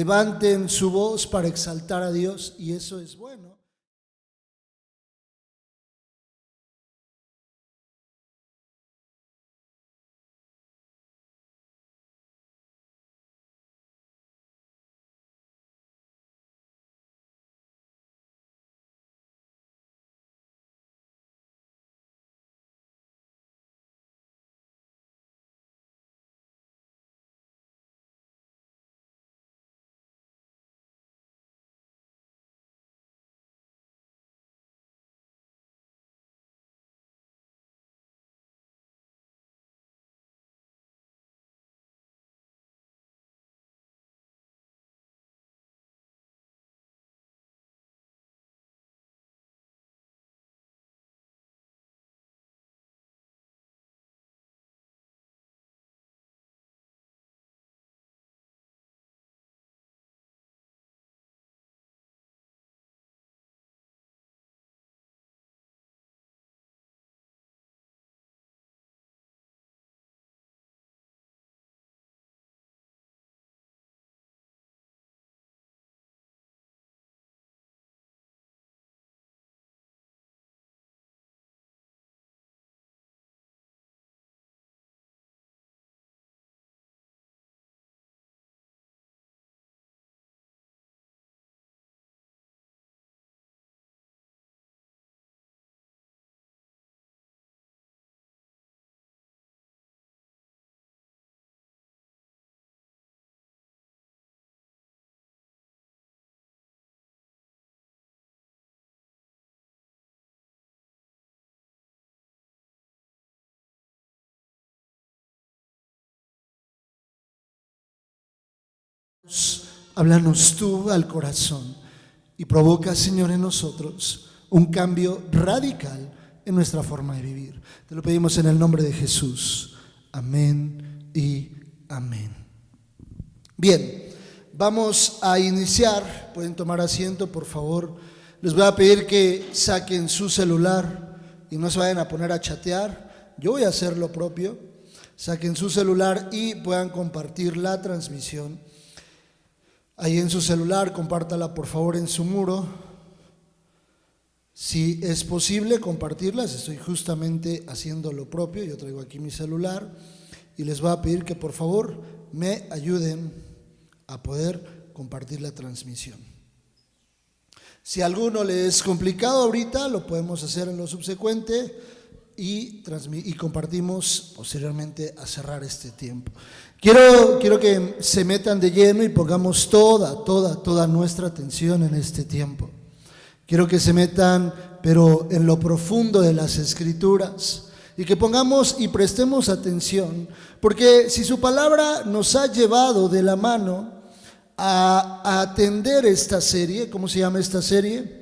levanten su voz para exaltar a Dios, y eso es bueno. Háblanos tú al corazón y provoca, Señor, en nosotros un cambio radical en nuestra forma de vivir. Te lo pedimos en el nombre de Jesús. Amén y amén. Bien, vamos a iniciar. Pueden tomar asiento, por favor. Les voy a pedir que saquen su celular y no se vayan a poner a chatear. Yo voy a hacer lo propio. Saquen su celular y puedan compartir la transmisión. Ahí en su celular, compártala por favor en su muro. Si es posible compartirlas, estoy justamente haciendo lo propio. Yo traigo aquí mi celular y les voy a pedir que por favor me ayuden a poder compartir la transmisión. Si a alguno le es complicado ahorita, lo podemos hacer en lo subsecuente y compartimos posteriormente a cerrar este tiempo. Quiero que se metan de lleno y pongamos toda nuestra atención en este tiempo. Quiero que se metan, pero en lo profundo de las Escrituras, y que pongamos y prestemos atención, porque si su palabra nos ha llevado de la mano a atender esta serie. ¿Cómo se llama esta serie?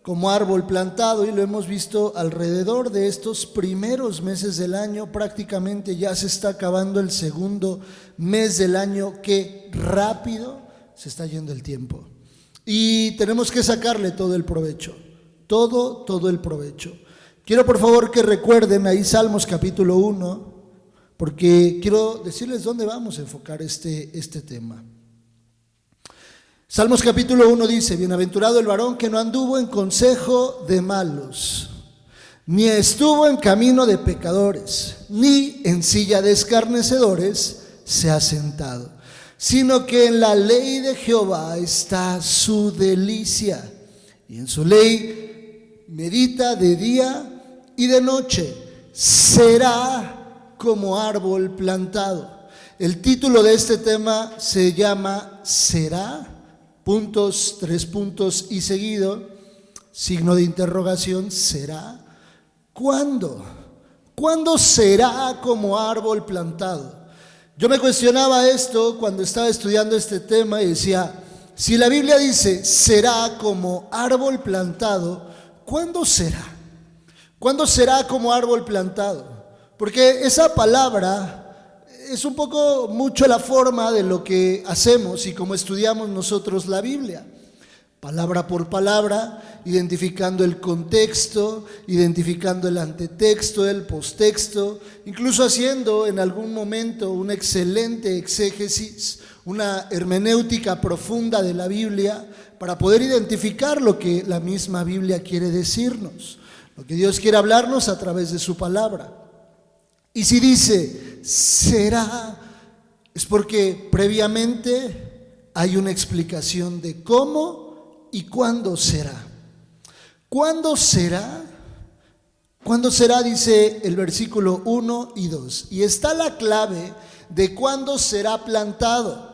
Como árbol plantado, y lo hemos visto alrededor de estos primeros meses del año. Prácticamente ya se está acabando el segundo mes del año. Qué rápido se está yendo el tiempo, y tenemos que sacarle todo el provecho, todo el provecho. Quiero por favor que recuerden ahí Salmos capítulo 1, porque quiero decirles dónde vamos a enfocar este tema. Salmos capítulo 1 dice: bienaventurado el varón que no anduvo en consejo de malos, ni estuvo en camino de pecadores, ni en silla de escarnecedores se ha sentado, sino que en la ley de Jehová está su delicia, y en su ley medita de día y de noche. Será como árbol plantado. El título de este tema se llama ¿será? Puntos, 3 puntos y seguido, signo de interrogación. ¿Será? ¿Cuándo? ¿Cuándo será como árbol plantado? Yo me cuestionaba esto cuando estaba estudiando este tema y decía, si la Biblia dice será como árbol plantado, ¿cuándo será? ¿Cuándo será como árbol plantado? Porque esa palabra es un poco mucho la forma de lo que hacemos y cómo estudiamos nosotros la Biblia. Palabra por palabra, identificando el contexto, identificando el antetexto, el postexto, incluso haciendo en algún momento un excelente exégesis, una hermenéutica profunda de la Biblia para poder identificar lo que la misma Biblia quiere decirnos, lo que Dios quiere hablarnos a través de su palabra. Y si dice será, es porque previamente hay una explicación de cómo y cuándo será. ¿Cuándo será? ¿Cuándo será? Dice el versículo 1 y 2. Y está la clave de cuándo será plantado.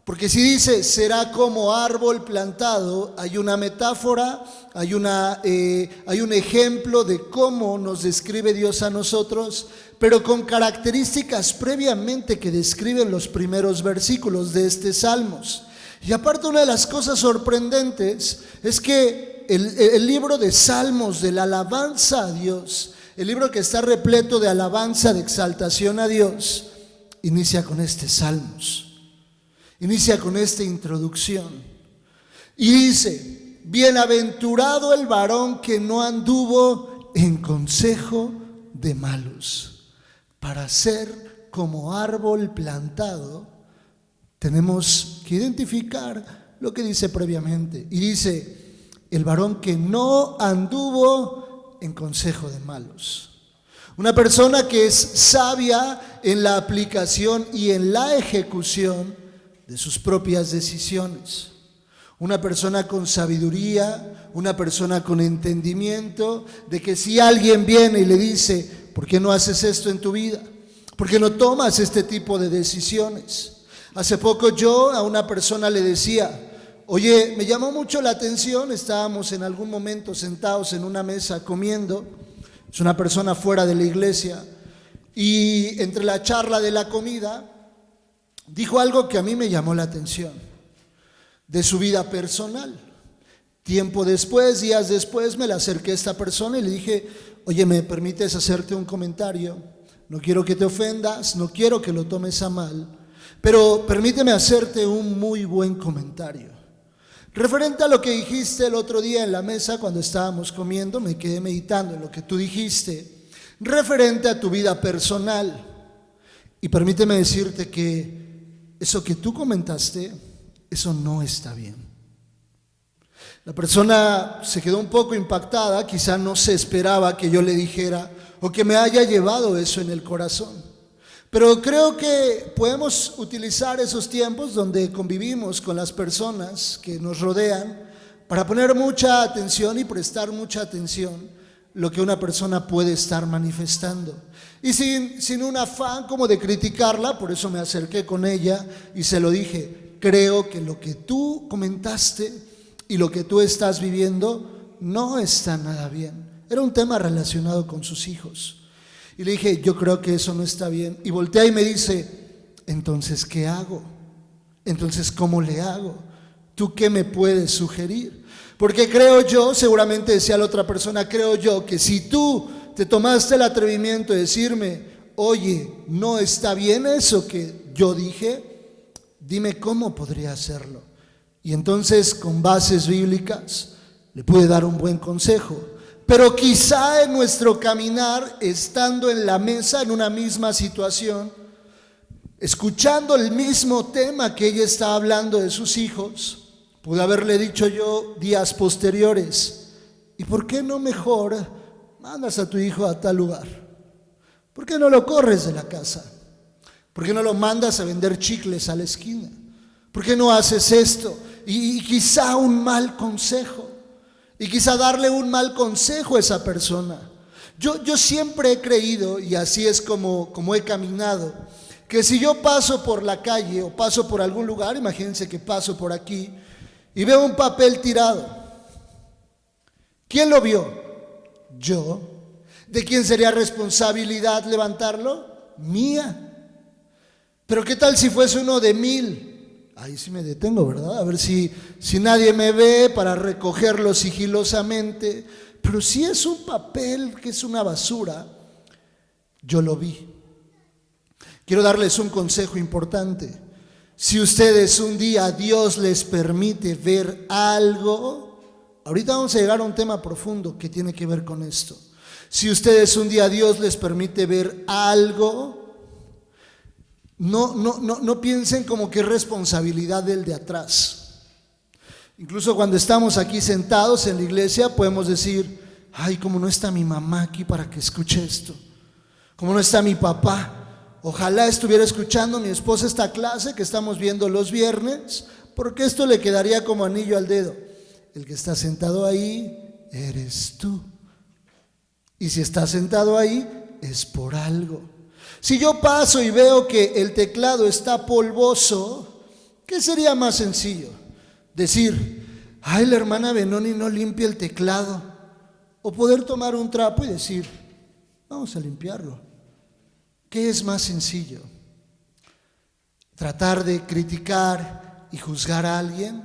Porque si dice será como árbol plantado, hay una metáfora, hay un ejemplo de cómo nos describe Dios a nosotros, pero con características previamente que describen los primeros versículos de este Salmos. Y aparte, una de las cosas sorprendentes es que el libro de Salmos, de la alabanza a Dios, el libro que está repleto de alabanza, de exaltación a Dios, inicia con este Salmos. Inicia con esta introducción y dice: bienaventurado el varón que no anduvo en consejo de malos. Para ser como árbol plantado, tenemos que identificar lo que dice previamente. Y dice: el varón que no anduvo en consejo de malos. Una persona que es sabia en la aplicación y en la ejecución de sus propias decisiones. Una persona con sabiduría, una persona con entendimiento de que si alguien viene y le dice: ¿por qué no haces esto en tu vida? ¿Por qué no tomas este tipo de decisiones? Hace poco yo a una persona le decía: oye, me llamó mucho la atención, estábamos en algún momento sentados en una mesa comiendo, es una persona fuera de la iglesia, y entre la charla de la comida dijo algo que a mí me llamó la atención, de su vida personal. Tiempo después, días después, me le acerqué a esta persona y le dije: oye, ¿me permites hacerte un comentario? No quiero que te ofendas, no quiero que lo tomes a mal, pero permíteme hacerte un muy buen comentario. Referente a lo que dijiste el otro día en la mesa cuando estábamos comiendo, me quedé meditando en lo que tú dijiste, referente a tu vida personal. Y permíteme decirte que eso que tú comentaste, eso no está bien. La persona se quedó un poco impactada, quizá no se esperaba que yo le dijera o que me haya llevado eso en el corazón. Pero creo que podemos utilizar esos tiempos donde convivimos con las personas que nos rodean para poner mucha atención y prestar mucha atención lo que una persona puede estar manifestando. Y sin un afán como de criticarla, por eso me acerqué con ella y se lo dije: creo que lo que tú comentaste y lo que tú estás viviendo no está nada bien. Era un tema relacionado con sus hijos. Y le dije: yo creo que eso no está bien. Y voltea y me dice: entonces, ¿qué hago? Entonces, ¿cómo le hago? ¿Tú qué me puedes sugerir? Porque creo yo, seguramente decía la otra persona, creo yo que si tú te tomaste el atrevimiento de decirme: oye, no está bien eso que yo dije, dime cómo podría hacerlo. Y entonces, con bases bíblicas, le pude dar un buen consejo. Pero quizá en nuestro caminar, estando en la mesa, en una misma situación, escuchando el mismo tema que ella está hablando de sus hijos, pude haberle dicho yo días posteriores: ¿y por qué no mejor mandas a tu hijo a tal lugar? ¿Por qué no lo corres de la casa? ¿Por qué no lo mandas a vender chicles a la esquina? ¿Por qué no haces esto? Y quizá un mal consejo, y quizá darle un mal consejo a esa persona. Yo siempre he creído, y así es como he caminado, que si yo paso por la calle o paso por algún lugar, imagínense que paso por aquí y veo un papel tirado, ¿quién lo vio? Yo. ¿De quién sería responsabilidad levantarlo? Mía. Pero ¿qué tal si fuese uno de 1000? Ahí sí me detengo, ¿verdad? A ver si nadie me ve para recogerlo sigilosamente. Pero si es un papel que es una basura, yo lo vi. Quiero darles un consejo importante. Si ustedes un día Dios les permite ver algo, ahorita vamos a llegar a un tema profundo que tiene que ver con esto. Si ustedes un día Dios les permite ver algo, no piensen como que es responsabilidad del de atrás. Incluso cuando estamos aquí sentados en la iglesia podemos decir: ay, como no está mi mamá aquí para que escuche esto, como no está mi papá, ojalá estuviera escuchando mi esposa esta clase que estamos viendo los viernes, porque esto le quedaría como anillo al dedo. El que está sentado ahí eres tú, y si está sentado ahí es por algo. Si yo paso y veo que el teclado está polvoso, ¿qué sería más sencillo? Decir: ay, la hermana Benoni no limpia el teclado. O poder tomar un trapo y decir: vamos a limpiarlo. ¿Qué es más sencillo? ¿Tratar de criticar y juzgar a alguien,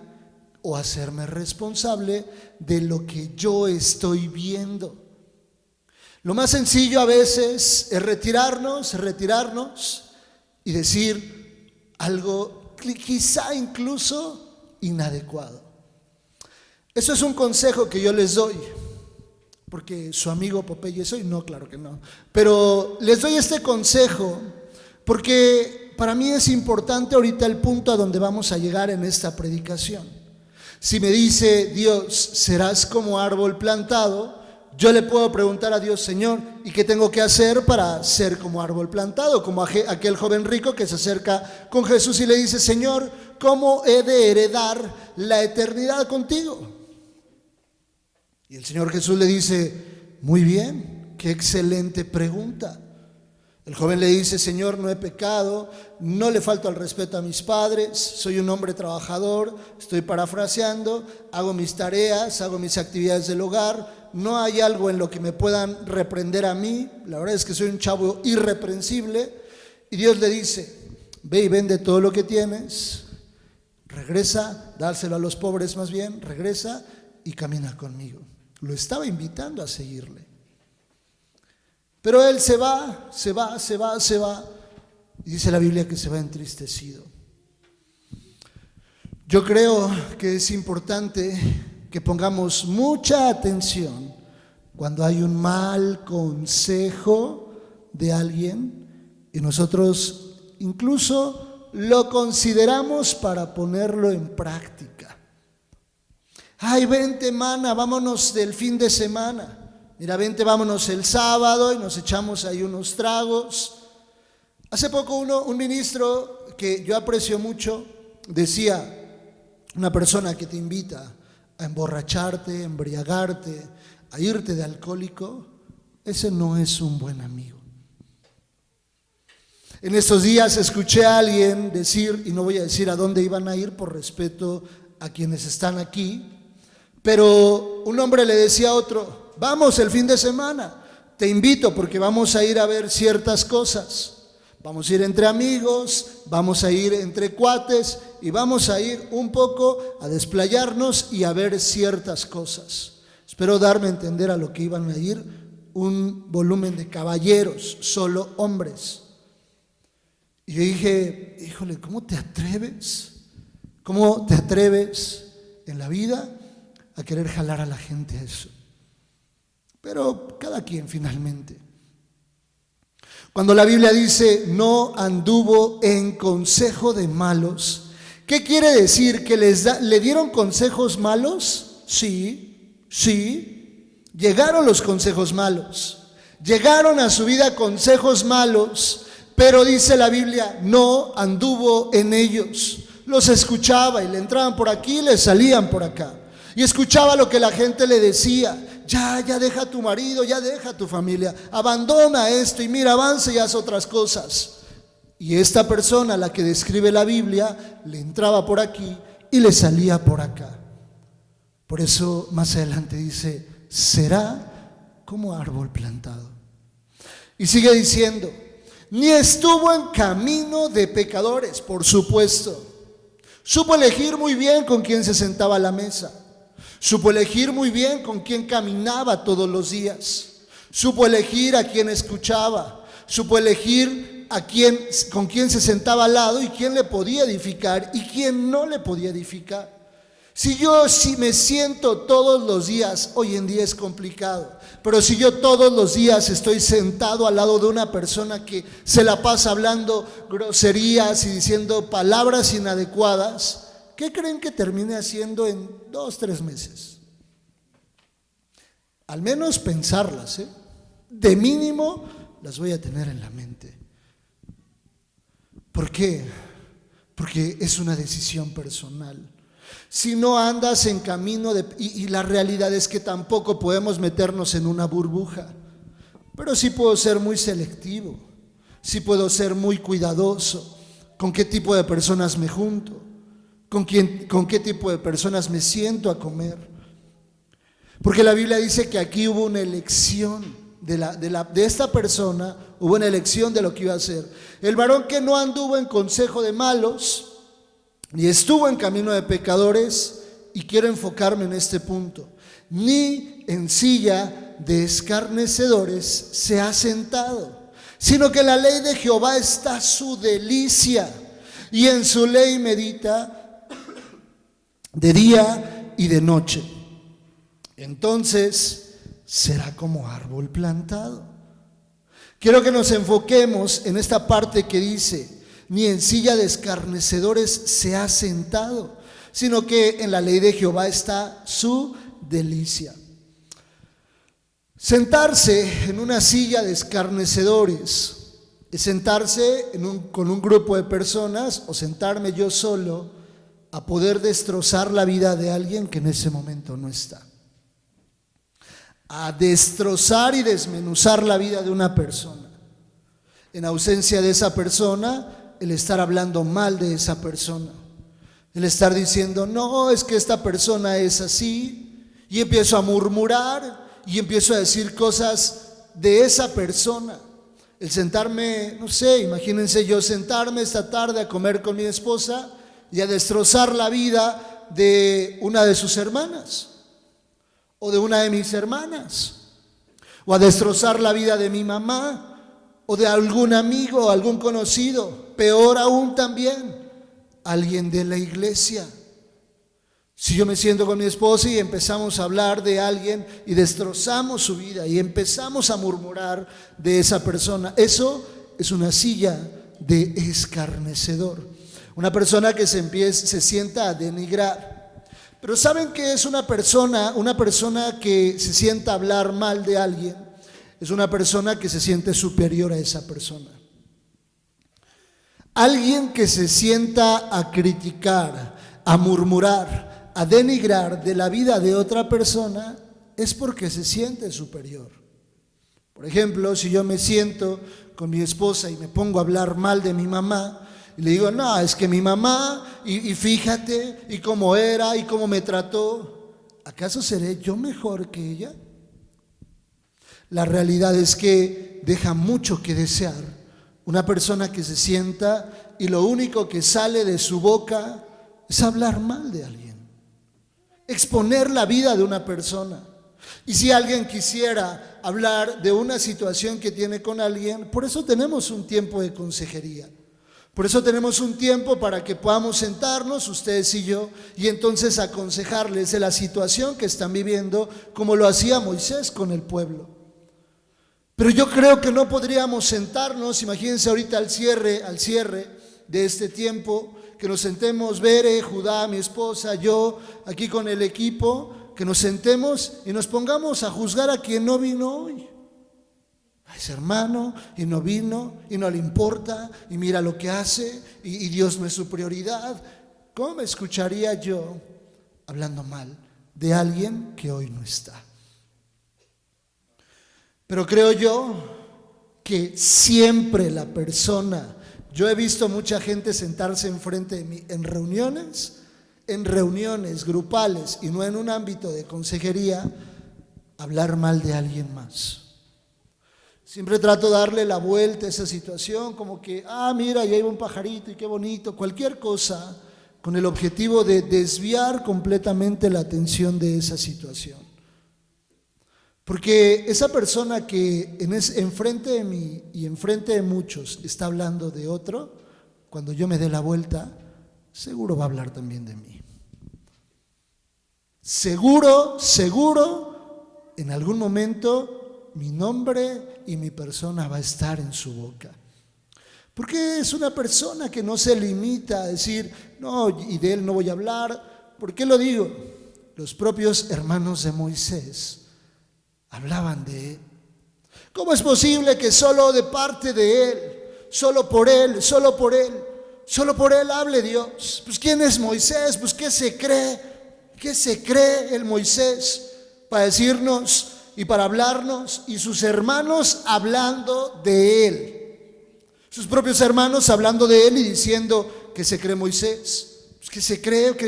o hacerme responsable de lo que yo estoy viendo? Lo más sencillo a veces es retirarnos y decir algo quizá incluso inadecuado. Eso es un consejo que yo les doy, porque su amigo Popeye soy. No, claro que no. Pero les doy este consejo porque para mí es importante ahorita el punto a donde vamos a llegar en esta predicación. Si me dice Dios: serás como árbol plantado, yo le puedo preguntar a Dios: Señor, ¿y qué tengo que hacer para ser como árbol plantado? Como aquel joven rico que se acerca con Jesús y le dice: Señor, ¿cómo he de heredar la eternidad contigo? Y el Señor Jesús le dice: muy bien, qué excelente pregunta. El joven le dice: Señor, no he pecado, no le falto al respeto a mis padres, soy un hombre trabajador, estoy parafraseando, hago mis tareas, hago mis actividades del hogar, no hay algo en lo que me puedan reprender a mí, la verdad es que soy un chavo irreprensible. Y Dios le dice: ve y vende todo lo que tienes, regresa, dárselo a los pobres más bien, regresa y camina conmigo. Lo estaba invitando a seguirle. Pero él se va. Y dice la Biblia que se va entristecido. Yo creo que es importante que pongamos mucha atención cuando hay un mal consejo de alguien y nosotros incluso lo consideramos para ponerlo en práctica. Ay, vente, mana, vámonos del fin de semana. Mira, vente, vámonos el sábado y nos echamos ahí unos tragos. Hace poco un ministro que yo aprecio mucho decía: una persona que te invita a emborracharte, a embriagarte, a irte de alcohólico, ese no es un buen amigo. En estos días escuché a alguien decir, y no voy a decir a dónde iban a ir por respeto a quienes están aquí, pero un hombre le decía a otro: vamos el fin de semana, te invito porque vamos a ir a ver ciertas cosas. Vamos a ir entre amigos, vamos a ir entre cuates y vamos a ir un poco a desplayarnos y a ver ciertas cosas. Espero darme a entender a lo que iban a ir un volumen de caballeros, solo hombres. Y yo dije: híjole, ¿cómo te atreves? ¿Cómo te atreves en la vida a querer jalar a la gente a eso? Pero cada quien finalmente. Cuando la Biblia dice: no anduvo en consejo de malos, ¿qué quiere decir? ¿Que le dieron consejos malos? Sí. Llegaron los consejos malos, llegaron a su vida consejos malos, pero dice la Biblia: no anduvo en ellos. Los escuchaba y le entraban por aquí y le salían por acá. Y escuchaba lo que la gente le decía: ya deja a tu marido, ya deja a tu familia, abandona esto y mira, avanza y haz otras cosas. Y esta persona, a la que describe la Biblia, le entraba por aquí y le salía por acá. Por eso más adelante dice: será como árbol plantado. Y sigue diciendo: ni estuvo en camino de pecadores, por supuesto. Supo elegir muy bien con quién se sentaba a la mesa. Supo elegir muy bien con quién caminaba todos los días. Supo elegir a quién escuchaba. Supo elegir con quién se sentaba al lado y quién le podía edificar y quién no le podía edificar. Si me siento todos los días, hoy en día es complicado, pero si yo todos los días estoy sentado al lado de una persona que se la pasa hablando groserías y diciendo palabras inadecuadas, ¿qué creen que termine haciendo en 2, 3 meses? Al menos pensarlas, ¿eh? De mínimo las voy a tener en la mente. ¿Por qué? Porque es una decisión personal. Si no andas en camino y la realidad es que tampoco podemos meternos en una burbuja, pero sí puedo ser muy selectivo, sí puedo ser muy cuidadoso con qué tipo de personas me junto, con qué tipo de personas me siento a comer. Porque la Biblia dice que aquí hubo una elección de esta persona, hubo una elección de lo que iba a hacer. El varón que no anduvo en consejo de malos, ni estuvo en camino de pecadores, y quiero enfocarme en este punto, ni en silla de escarnecedores se ha sentado, sino que en la ley de Jehová está su delicia, y en su ley medita de día y de noche. Entonces será como árbol plantado. Quiero que nos enfoquemos en esta parte que dice: ni en silla de escarnecedores se ha sentado, sino que en la ley de Jehová está su delicia. Sentarse en una silla de escarnecedores es sentarse con un grupo de personas, o sentarme yo solo a poder destrozar la vida de alguien que en ese momento no está. A destrozar y desmenuzar la vida de una persona. En ausencia de esa persona, el estar hablando mal de esa persona, el estar diciendo, no, es que esta persona es así, y empiezo a murmurar y empiezo a decir cosas de esa persona. El sentarme, no sé, imagínense yo sentarme esta tarde a comer con mi esposa y a destrozar la vida de una de sus hermanas, o de una de mis hermanas, o a destrozar la vida de mi mamá, o de algún amigo, o algún conocido, peor aún también, alguien de la iglesia. Si yo me siento con mi esposa y empezamos a hablar de alguien y destrozamos su vida y empezamos a murmurar de esa persona, eso es una silla de escarnecedor, una persona que se sienta a denigrar. Pero ¿saben qué es una persona? Una persona que se sienta a hablar mal de alguien es una persona que se siente superior a esa persona. Alguien que se sienta a criticar, a murmurar, a denigrar de la vida de otra persona es porque se siente superior. Por ejemplo, si yo me siento con mi esposa y me pongo a hablar mal de mi mamá, y le digo, no, es que mi mamá, y fíjate, y cómo era, y cómo me trató, ¿acaso seré yo mejor que ella? La realidad es que deja mucho que desear una persona que se sienta y lo único que sale de su boca es hablar mal de alguien, exponer la vida de una persona. Y si alguien quisiera hablar de una situación que tiene con alguien, por eso tenemos un tiempo de consejería. Por eso tenemos un tiempo para que podamos sentarnos, ustedes y yo, y entonces aconsejarles de la situación que están viviendo, como lo hacía Moisés con el pueblo. Pero yo creo que no podríamos sentarnos, imagínense ahorita al cierre de este tiempo, que nos sentemos, Bere, Judá, mi esposa, yo, aquí con el equipo, que nos sentemos y nos pongamos a juzgar a quien no vino hoy. A ese hermano, y no vino, y no le importa, y mira lo que hace, y Dios no es su prioridad. ¿Cómo me escucharía yo hablando mal de alguien que hoy no está? Pero creo yo que siempre la persona, yo he visto mucha gente sentarse enfrente de mí en reuniones grupales y no en un ámbito de consejería, hablar mal de alguien más. Siempre trato de darle la vuelta a esa situación, como que, mira, ya iba un pajarito y qué bonito, cualquier cosa, con el objetivo de desviar completamente la atención de esa situación. Porque esa persona que enfrente de mí y enfrente de muchos está hablando de otro, cuando yo me dé la vuelta, seguro va a hablar también de mí. seguro, en algún momento mi nombre y mi persona va a estar en su boca. Porque es una persona que no se limita a decir, no, y de él no voy a hablar. ¿Por qué lo digo? Los propios hermanos de Moisés hablaban de él. ¿Cómo es posible que solo de parte de él, solo por él hable Dios? Pues ¿quién es Moisés? Pues ¿qué se cree? ¿Qué se cree el Moisés para decirnos y para hablarnos? Y sus hermanos hablando de él. Sus propios hermanos hablando de él y diciendo que se cree Moisés. Pues ¿qué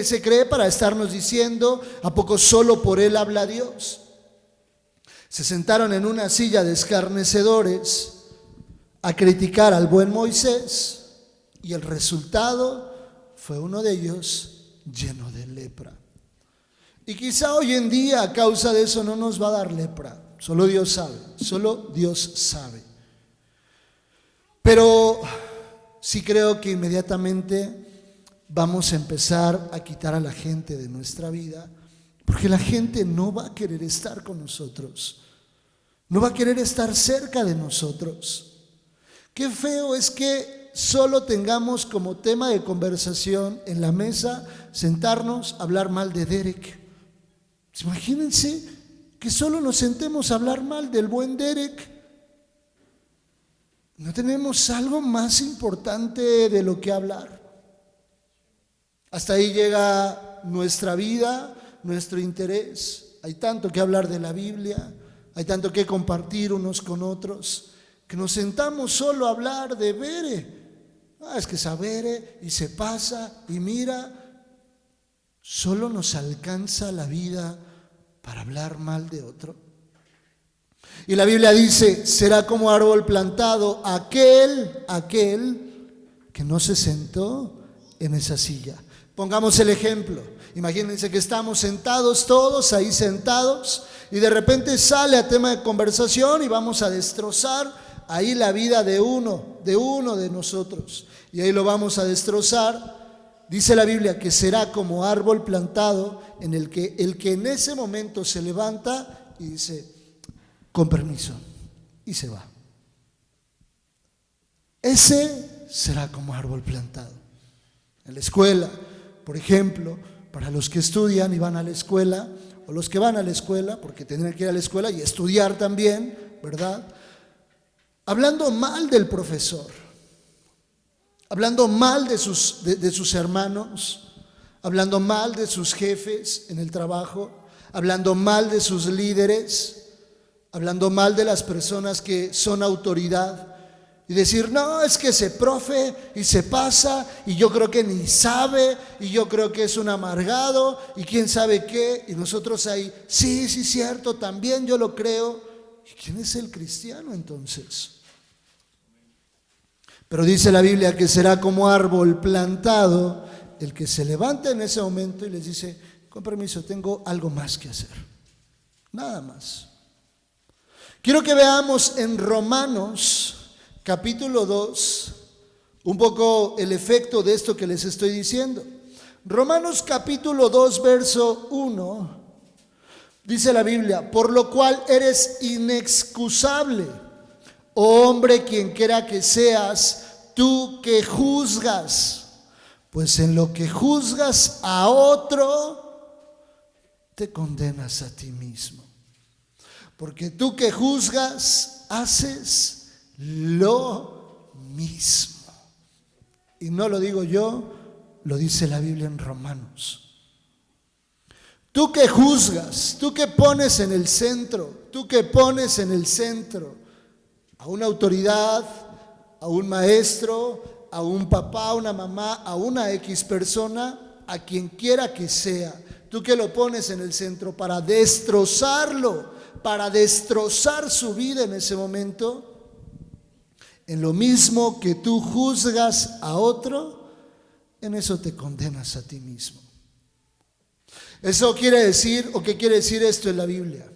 se cree para estarnos diciendo a poco solo por él habla Dios? Se sentaron en una silla de escarnecedores a criticar al buen Moisés y el resultado fue uno de ellos lleno de lepra. Y quizá hoy en día a causa de eso no nos va a dar lepra, solo Dios sabe. Pero sí creo que inmediatamente vamos a empezar a quitar a la gente de nuestra vida, porque la gente no va a querer estar con nosotros, no va a querer estar cerca de nosotros. Qué feo es que solo tengamos como tema de conversación en la mesa sentarnos a hablar mal de Derek. Imagínense que solo nos sentemos a hablar mal del buen Derek. ¿No tenemos algo más importante de lo que hablar? Hasta ahí llega nuestra vida, nuestro interés. Hay tanto que hablar de la Biblia, hay tanto que compartir unos con otros, que nos sentamos solo a hablar de Bere. Es que esa Bere y se pasa y mira. Solo nos alcanza la vida para hablar mal de otro. Y la Biblia dice, será como árbol plantado aquel que no se sentó en esa silla. Pongamos el ejemplo. Imagínense que estamos sentados todos ahí sentados y de repente sale a tema de conversación y vamos a destrozar ahí la vida de uno de nosotros. Y ahí lo vamos a destrozar. Dice la Biblia que será como árbol plantado en el que en ese momento se levanta y dice, con permiso, y se va. Ese será como árbol plantado. En la escuela, por ejemplo, para los que estudian y van a la escuela, o los que van a la escuela, porque tendrán que ir a la escuela y estudiar también, ¿verdad? Hablando mal del profesor, hablando mal de sus hermanos, hablando mal de sus jefes en el trabajo, hablando mal de sus líderes, hablando mal de las personas que son autoridad y decir, no, es que ese profe y se pasa y yo creo que ni sabe y yo creo que es un amargado y quién sabe qué, y nosotros ahí, sí, cierto, también yo lo creo. ¿Y quién es el cristiano entonces? Pero dice la Biblia que será como árbol plantado el que se levanta en ese momento y les dice, con permiso, tengo algo más que hacer, nada más. Quiero que veamos en Romanos capítulo 2 un poco el efecto de esto que les estoy diciendo. Romanos capítulo 2 verso 1 dice la Biblia, por lo cual eres inexcusable, oh hombre, quien quiera que seas, tú que juzgas, pues en lo que juzgas a otro, te condenas a ti mismo. Porque tú que juzgas, haces lo mismo. Y no lo digo yo, lo dice la Biblia en Romanos. Tú que juzgas, tú que pones en el centro a una autoridad, a un maestro, a un papá, a una mamá, a una X persona, a quien quiera que sea, tú que lo pones en el centro para destrozarlo, para destrozar su vida en ese momento, en lo mismo que tú juzgas a otro, en eso te condenas a ti mismo. Eso quiere decir, o qué quiere decir esto en la Biblia,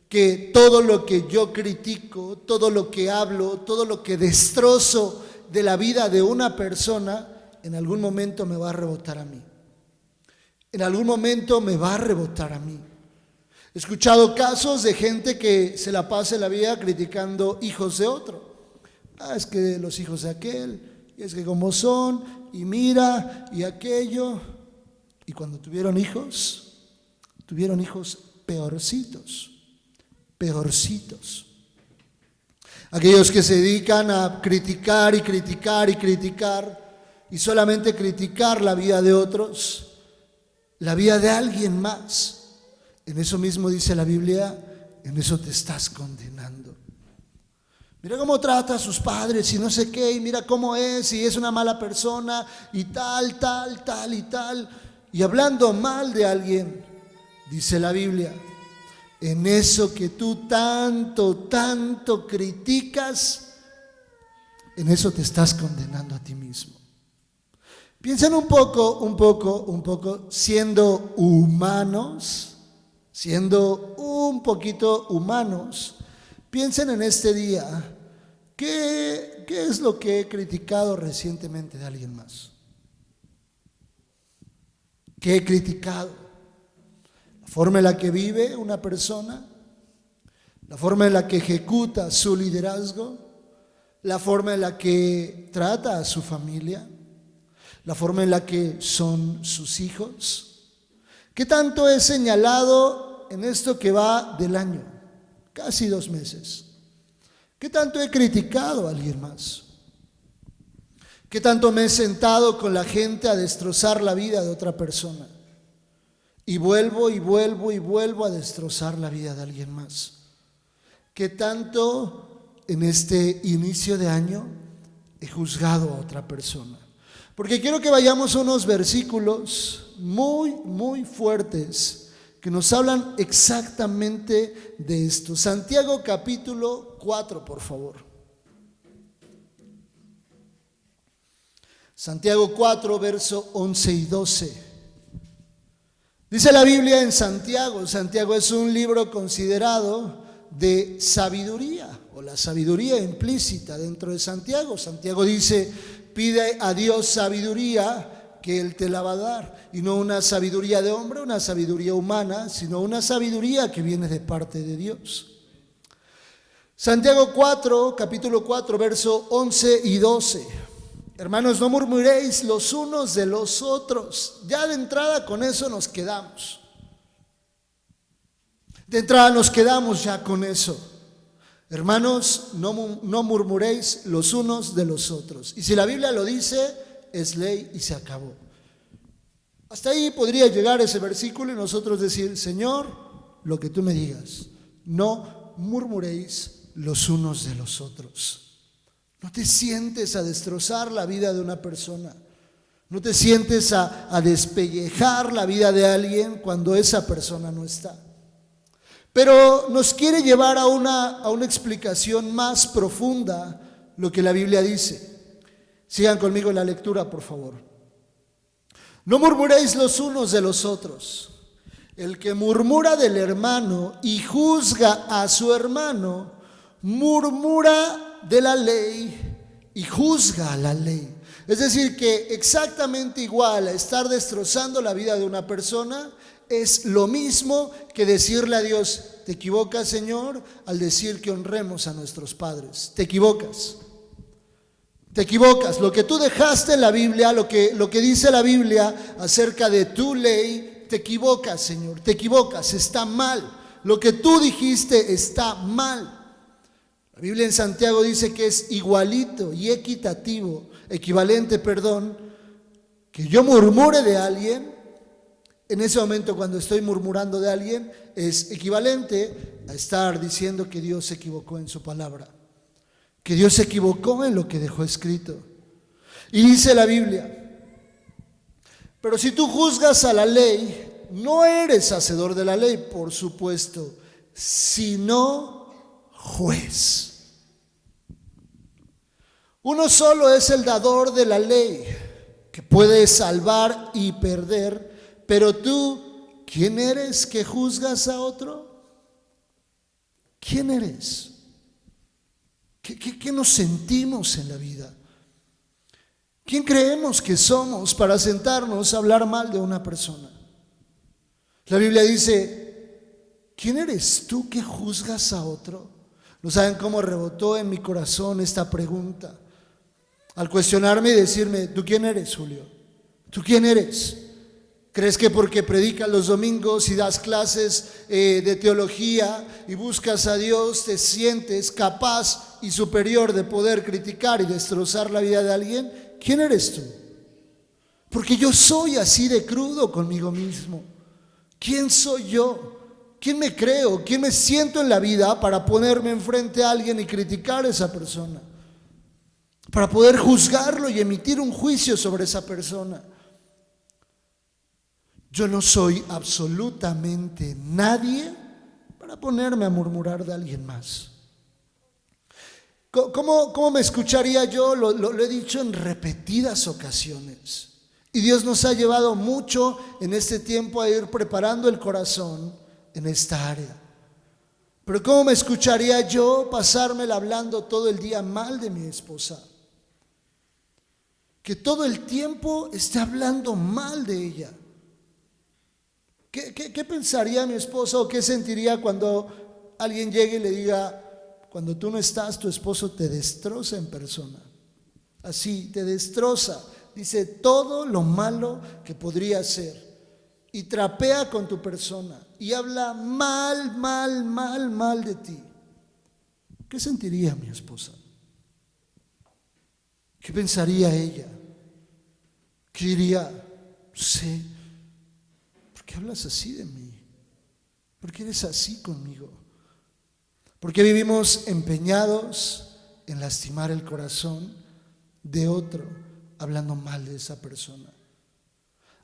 que todo lo que yo critico, todo lo que hablo, todo lo que destrozo de la vida de una persona, en algún momento me va a rebotar a mí. En algún momento me va a rebotar a mí. He escuchado casos de gente que se la pasa en la vida criticando hijos de otro. Es que los hijos de aquel, y es que como son, y mira, y aquello. Y cuando tuvieron hijos peorcitos. Aquellos que se dedican a criticar y criticar y criticar, y solamente criticar la vida de otros, la vida de alguien más. En eso mismo dice la Biblia, en eso te estás condenando. Mira cómo trata a sus padres y no sé qué, y mira cómo es, y es una mala persona, y tal. Y hablando mal de alguien, dice la Biblia, en eso que tú tanto criticas, en eso te estás condenando a ti mismo. Piensen un poco, siendo humanos, siendo un poquito humanos, piensen en este día, ¿qué es lo que he criticado recientemente de alguien más? ¿Qué he criticado? La forma en la que vive una persona, la forma en la que ejecuta su liderazgo, la forma en la que trata a su familia, la forma en la que son sus hijos. ¿Qué tanto he señalado en esto que va del año? Casi 2 meses. ¿Qué tanto he criticado a alguien más? ¿Qué tanto me he sentado con la gente a destrozar la vida de otra persona? Y vuelvo a destrozar la vida de alguien más. ¿Qué tanto en este inicio de año he juzgado a otra persona? Porque quiero que vayamos a unos versículos muy fuertes que nos hablan exactamente de esto. Santiago capítulo 4, por favor. Santiago 4, verso 11 y 12. Dice la Biblia en Santiago. Santiago es un libro considerado de sabiduría, o la sabiduría implícita dentro de Santiago. Santiago dice, pide a Dios sabiduría que Él te la va a dar. Y no una sabiduría de hombre, una sabiduría humana, sino una sabiduría que viene de parte de Dios. Santiago 4, capítulo 4, verso 11 y 12. Hermanos, no murmuréis los unos de los otros. Ya de entrada con eso nos quedamos. De entrada nos quedamos ya con eso. Hermanos, no murmuréis los unos de los otros. Y si la Biblia lo dice, es ley y se acabó. Hasta ahí podría llegar ese versículo y nosotros decir, Señor, lo que tú me digas, no murmuréis los unos de los otros. No te sientes a destrozar la vida de una persona. No te sientes a despellejar la vida de alguien cuando esa persona no está. Pero nos quiere llevar a una explicación más profunda lo que la Biblia dice. Sigan conmigo en la lectura, por favor. No murmuréis los unos de los otros. El que murmura del hermano y juzga a su hermano, murmura de la ley y juzga a la ley. Es decir, que exactamente igual a estar destrozando la vida de una persona es lo mismo que decirle a Dios, te equivocas, Señor, al decir que honremos a nuestros padres. Te equivocas. Lo que tú dejaste en la Biblia, lo que dice la Biblia acerca de tu ley, te equivocas, Señor, te equivocas, está mal. Lo que tú dijiste está mal. La Biblia en Santiago dice que es igualito y equivalente, que yo murmure de alguien. En ese momento, cuando estoy murmurando de alguien, es equivalente a estar diciendo que Dios se equivocó en su palabra, que Dios se equivocó en lo que dejó escrito. Y dice la Biblia, pero si tú juzgas a la ley, no eres hacedor de la ley, por supuesto, sino juez. Uno solo es el dador de la ley, que puede salvar y perder, pero tú, ¿quién eres que juzgas a otro? ¿Quién eres? ¿Qué nos sentimos en la vida? ¿Quién creemos que somos para sentarnos a hablar mal de una persona? La Biblia dice, ¿quién eres tú que juzgas a otro? ¿No saben cómo rebotó en mi corazón esta pregunta? Al cuestionarme y decirme, ¿tú quién eres, Julio? ¿Tú quién eres? ¿Crees que porque predicas los domingos y das clases de teología y buscas a Dios te sientes capaz y superior de poder criticar y destrozar la vida de alguien? ¿Quién eres tú? Porque yo soy así de crudo conmigo mismo. ¿Quién soy yo? ¿Quién me creo? ¿Quién me siento en la vida para ponerme enfrente a alguien y criticar a esa persona? Para poder juzgarlo y emitir un juicio sobre esa persona. Yo no soy absolutamente nadie para ponerme a murmurar de alguien más. ¿Cómo me escucharía yo? Lo he dicho en repetidas ocasiones. Y Dios nos ha llevado mucho en este tiempo a ir preparando el corazón en esta área. Pero ¿cómo me escucharía yo pasármela hablando todo el día mal de mi esposa? Que todo el tiempo esté hablando mal de ella. ¿Qué pensaría mi esposo o qué sentiría cuando alguien llegue y le diga, cuando tú no estás, tu esposo te destroza en persona? Así, te destroza. Dice todo lo malo que podría hacer y trapea con tu persona y habla mal de ti. ¿Qué sentiría mi esposa? ¿Qué pensaría ella? ¿Qué diría? No sé, ¿por qué hablas así de mí? ¿Por qué eres así conmigo? ¿Por qué vivimos empeñados en lastimar el corazón de otro, hablando mal de esa persona?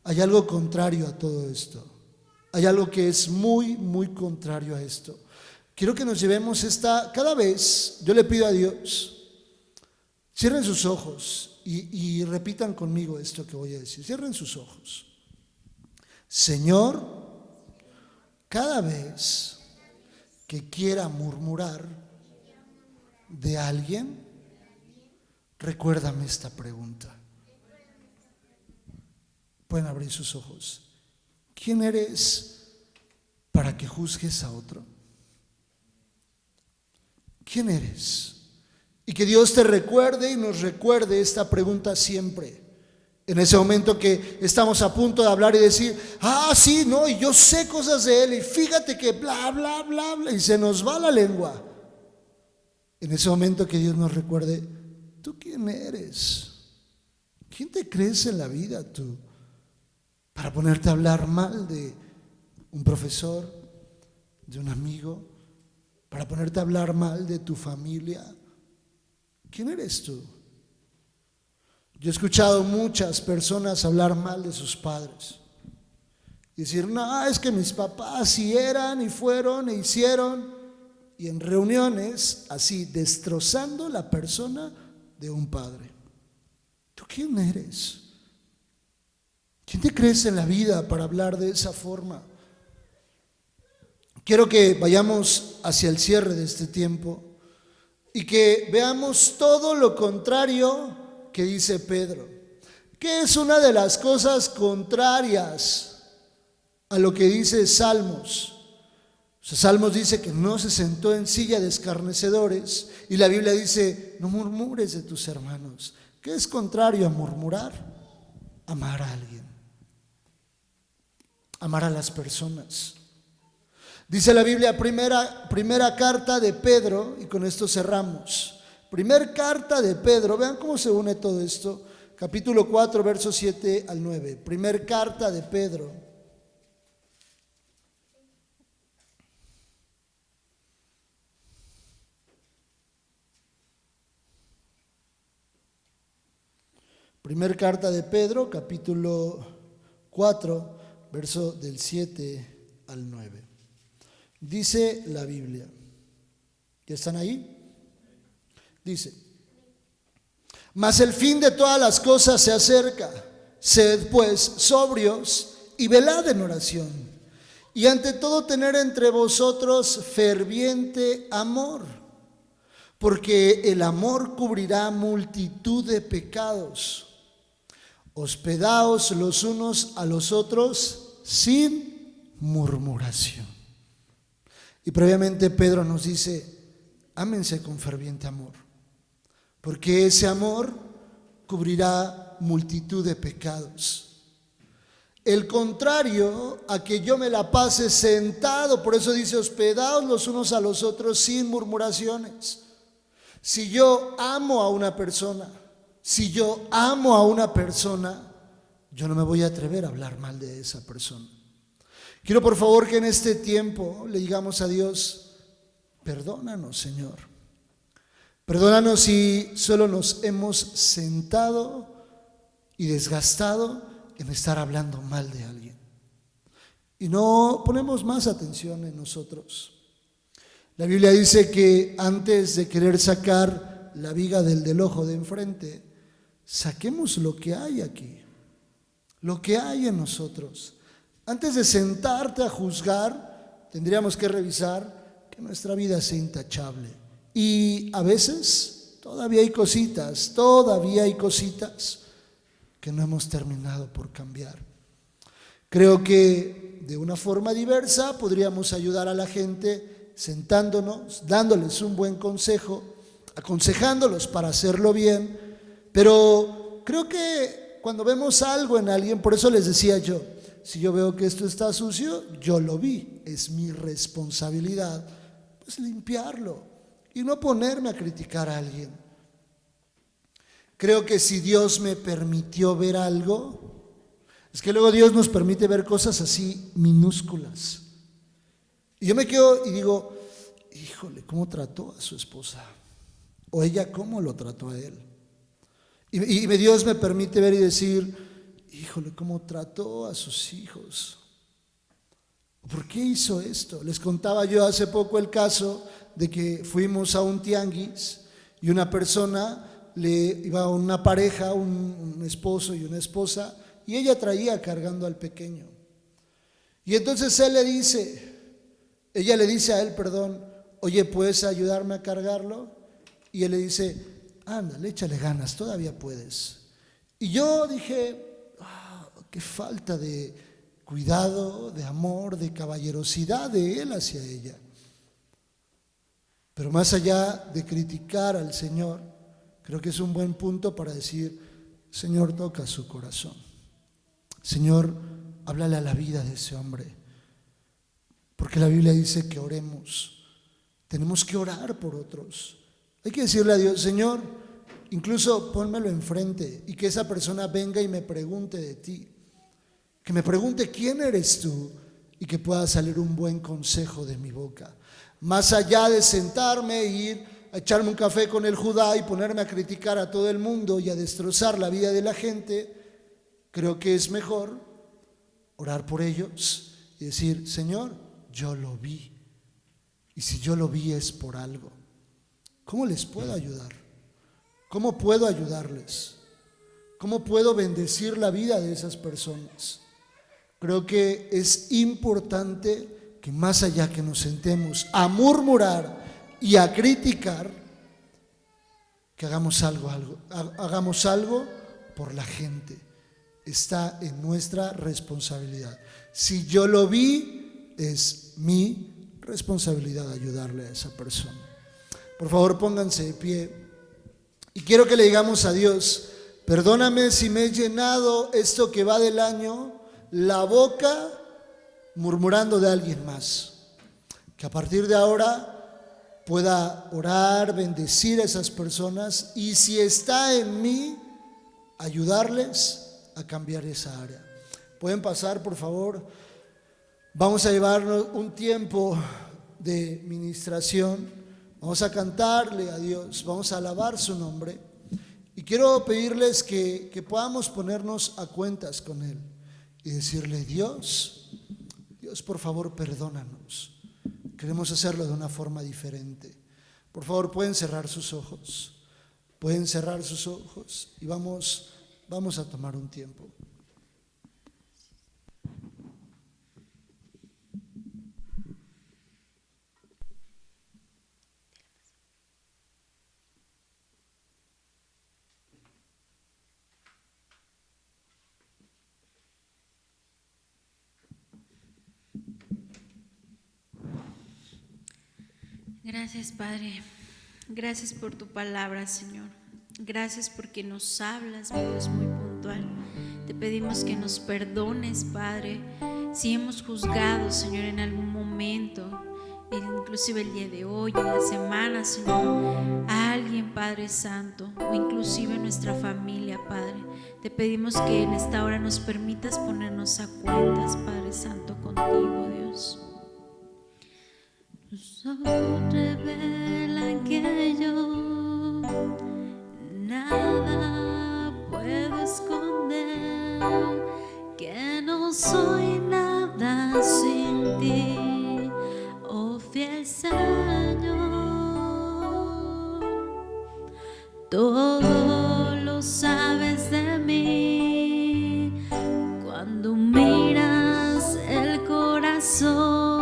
Hay algo contrario a todo esto. Hay algo que es muy contrario a esto. Quiero que nos llevemos cada vez, yo le pido a Dios, cierren sus ojos y repitan conmigo esto que voy a decir. Cierren sus ojos. Señor, cada vez que quiera murmurar de alguien, recuérdame esta pregunta. Pueden abrir sus ojos. ¿Quién eres para que juzgues a otro? ¿Quién eres? Y que Dios te recuerde y nos recuerde esta pregunta siempre. En ese momento que estamos a punto de hablar y decir, sí, no, y yo sé cosas de él, y fíjate que bla, y se nos va la lengua. En ese momento que Dios nos recuerde, ¿tú quién eres? ¿Quién te crees en la vida tú? Para ponerte a hablar mal de un profesor, de un amigo, para ponerte a hablar mal de tu familia. ¿Quién eres tú? Yo he escuchado muchas personas hablar mal de sus padres y decir, no, es que mis papás sí eran y fueron e hicieron, y en reuniones así destrozando la persona de un padre. ¿Tú quién eres? ¿Quién te crees en la vida para hablar de esa forma? Quiero que vayamos hacia el cierre de este tiempo y que veamos todo lo contrario que dice Pedro. ¿Qué es una de las cosas contrarias a lo que dice Salmos? Salmos dice que no se sentó en silla de escarnecedores, y la Biblia dice, no murmures de tus hermanos. ¿Qué es contrario a murmurar? Amar a alguien, amar a las personas. Dice la Biblia, primera carta de Pedro, y con esto cerramos. Primer carta de Pedro, vean cómo se une todo esto. Capítulo 4, versos 7 al 9. Primer carta de Pedro. Primer carta de Pedro, capítulo 4, verso del 7 al 9. Dice la Biblia. ¿Ya están ahí? Dice, mas el fin de todas las cosas se acerca. Sed pues sobrios y velad en oración. Y ante todo tener entre vosotros ferviente amor, porque el amor cubrirá multitud de pecados. Hospedaos los unos a los otros sin murmuración. Y previamente Pedro nos dice, ámense con ferviente amor, porque ese amor cubrirá multitud de pecados. El contrario a que yo me la pase sentado, por eso dice, hospedaos los unos a los otros sin murmuraciones. Si yo amo a una persona, yo no me voy a atrever a hablar mal de esa persona. Quiero por favor que en este tiempo le digamos a Dios, perdónanos, Señor. Perdónanos si solo nos hemos sentado y desgastado en estar hablando mal de alguien y no ponemos más atención en nosotros. La Biblia dice que antes de querer sacar la viga del ojo de enfrente, saquemos lo que hay aquí, lo que hay en nosotros. Antes de sentarte a juzgar, tendríamos que revisar que nuestra vida sea intachable. Y a veces todavía hay cositas que no hemos terminado por cambiar. Creo que de una forma diversa podríamos ayudar a la gente sentándonos, dándoles un buen consejo, aconsejándolos para hacerlo bien, pero creo que cuando vemos algo en alguien, por eso les decía yo, si yo veo que esto está sucio, yo lo vi, es mi responsabilidad, pues limpiarlo y no ponerme a criticar a alguien. Creo que si Dios me permitió ver algo, es que luego Dios nos permite ver cosas así minúsculas. Y yo me quedo y digo, híjole, ¿cómo trató a su esposa? O ella, ¿cómo lo trató a él? Y Dios me permite ver y decir, híjole, ¿cómo trató a sus hijos? ¿Por qué hizo esto? Les contaba yo hace poco el caso de que fuimos a un tianguis y una persona iba una pareja, un esposo y una esposa, y ella traía cargando al pequeño. Y entonces ella le dice a él, oye, ¿puedes ayudarme a cargarlo? Y él le dice, ándale, échale ganas, todavía puedes. Y yo dije, qué falta de cuidado, de amor, de caballerosidad de él hacia ella. Pero más allá de criticar al Señor, creo que es un buen punto para decir, Señor, toca su corazón. Señor, háblale a la vida de ese hombre. Porque la Biblia dice que oremos. Tenemos que orar por otros. Hay que decirle a Dios, Señor, incluso pónmelo enfrente y que esa persona venga y me pregunte de ti. Que me pregunte quién eres tú y que pueda salir un buen consejo de mi boca. Más allá de sentarme e ir a echarme un café con el Judá y ponerme a criticar a todo el mundo y a destrozar la vida de la gente, creo que es mejor orar por ellos y decir, Señor, yo lo vi. Y si yo lo vi es por algo. ¿Cómo les puedo ayudar? ¿Cómo puedo ayudarles? ¿Cómo puedo bendecir la vida de esas personas? Creo que es importante que más allá que nos sentemos a murmurar y a criticar, que hagamos algo por la gente. Está en nuestra responsabilidad. Si yo lo vi, es mi responsabilidad ayudarle a esa persona. Por favor, pónganse de pie. Y quiero que le digamos a Dios, perdóname si me he llenado esto que va del año, la boca murmurando de alguien más. Que a partir de ahora pueda orar, bendecir a esas personas y si está en mí, ayudarles a cambiar esa área. ¿Pueden pasar, por favor? Vamos a llevarnos un tiempo de ministración. Vamos a cantarle a Dios, vamos a alabar su nombre. Y quiero pedirles que podamos ponernos a cuentas con Él y decirle, Dios, por favor, perdónanos. Queremos hacerlo de una forma diferente. Por favor, pueden cerrar sus ojos. Pueden cerrar sus ojos y vamos a tomar un tiempo. Gracias, Padre. Gracias por tu palabra, Señor. Gracias porque nos hablas, mi Dios, muy puntual. Te pedimos que nos perdones, Padre, si hemos juzgado, Señor, en algún momento, inclusive el día de hoy, en la semana, Señor, a alguien, Padre Santo, o inclusive nuestra familia, Padre. Te pedimos que en esta hora nos permitas ponernos a cuentas, Padre Santo, contigo, Dios. Tus ojos revelan que yo nada puedo esconder, que no soy nada sin ti, oh fiel Señor. Todo lo sabes de mí cuando miras el corazón,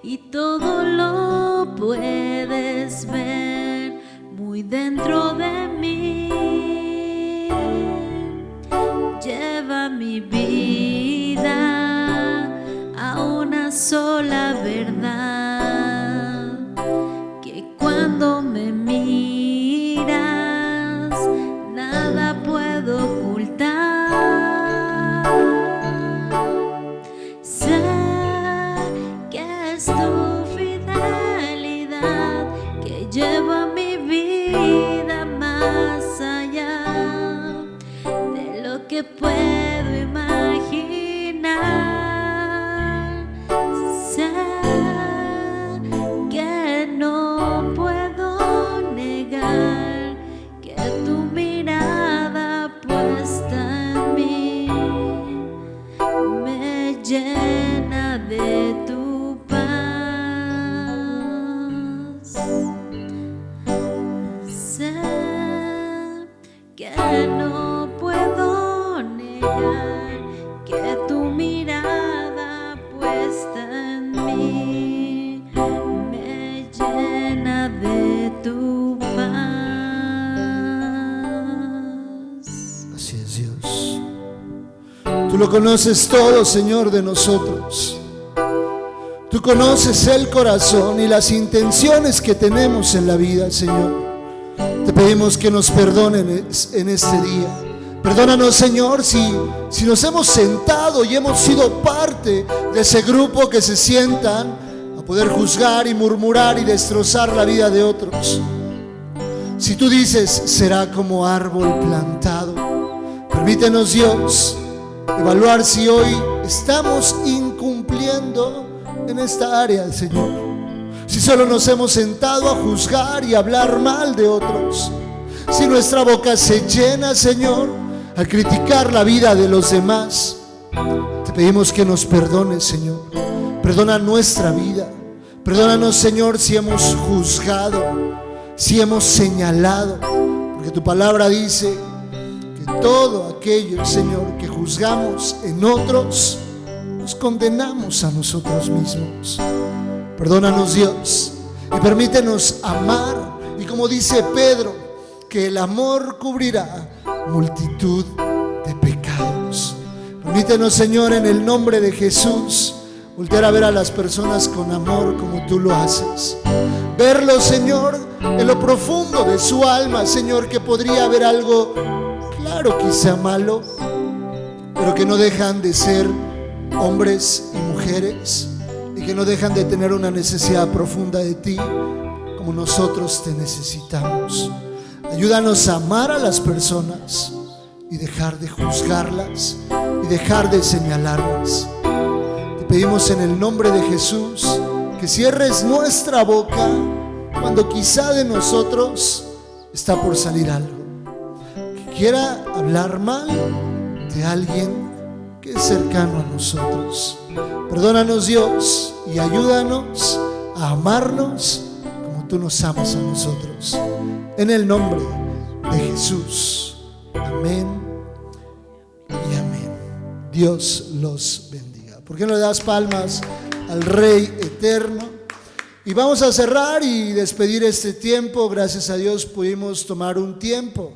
y todo lo puedes ver muy dentro de mí. Lleva mi vida a una sola verdad, que cuando me miras nada puedo ocultar. Sé que es tu fidelidad que lleva mi vida más allá de lo que puedo imaginar. Sé que no puedo negar que tu mirada puesta en mí me llena de tu paz. Sé que no puedo negar que tu mirada puesta en mí me llena de tu paz. Así es, Dios. Tú lo conoces todo, Señor, de nosotros. Tú conoces el corazón y las intenciones que tenemos en la vida, Señor. Te pedimos que nos perdones en este día. Perdónanos, Señor, si nos hemos sentado y hemos sido parte de ese grupo que se sientan a poder juzgar y murmurar y destrozar la vida de otros. Si tú dices, será como árbol plantado, permítenos, Dios, evaluar si hoy estamos incumpliendo en esta área, Señor. Si solo nos hemos sentado a juzgar y hablar mal de otros, si nuestra boca se llena, Señor, al criticar la vida de los demás, te pedimos que nos perdones, Señor. Perdona nuestra vida. Perdónanos, Señor, si hemos juzgado, si hemos señalado, porque tu palabra dice que todo aquello, Señor, que juzgamos en otros, nos condenamos a nosotros mismos. Perdónanos, Dios, y permítenos amar, y como dice Pedro, que el amor cubrirá multitud de pecados. Permítenos, Señor, en el nombre de Jesús, voltear a ver a las personas con amor como tú lo haces. Verlo, Señor, en lo profundo de su alma, Señor, que podría haber algo, claro, quizá malo, pero que no dejan de ser hombres y mujeres, y que no dejan de tener una necesidad profunda de ti, como nosotros te necesitamos. Ayúdanos a amar a las personas y dejar de juzgarlas y dejar de señalarlas. Te pedimos en el nombre de Jesús que cierres nuestra boca cuando quizá de nosotros está por salir algo que quiera hablar mal de alguien que es cercano a nosotros. Perdónanos, Dios, y ayúdanos a amarnos como tú nos amas a nosotros. En el nombre de Jesús. Amén y amén. Dios los bendiga. ¿Por qué no le das palmas al Rey eterno? Y vamos a cerrar y despedir este tiempo. Gracias a Dios pudimos tomar un tiempo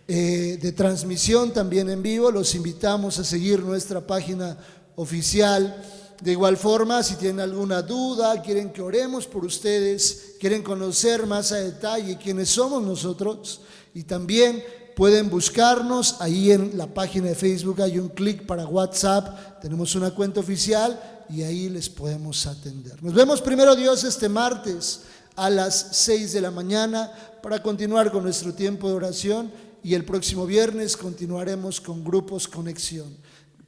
de transmisión también en vivo. Los invitamos a seguir nuestra página oficial De igual forma, si tienen alguna duda, quieren que oremos por ustedes, quieren conocer más a detalle quiénes somos nosotros, y también pueden buscarnos ahí en la página de Facebook. Hay un clic para WhatsApp, tenemos una cuenta oficial y ahí les podemos atender. Nos vemos primero Dios este martes a las 6 de la mañana para continuar con nuestro tiempo de oración, y el próximo viernes continuaremos con Grupos Conexión.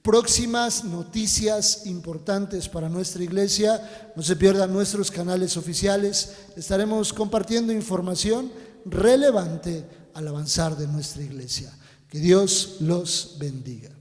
Próximas noticias importantes para nuestra iglesia, no se pierdan nuestros canales oficiales, estaremos compartiendo información relevante al avanzar de nuestra iglesia. Que Dios los bendiga.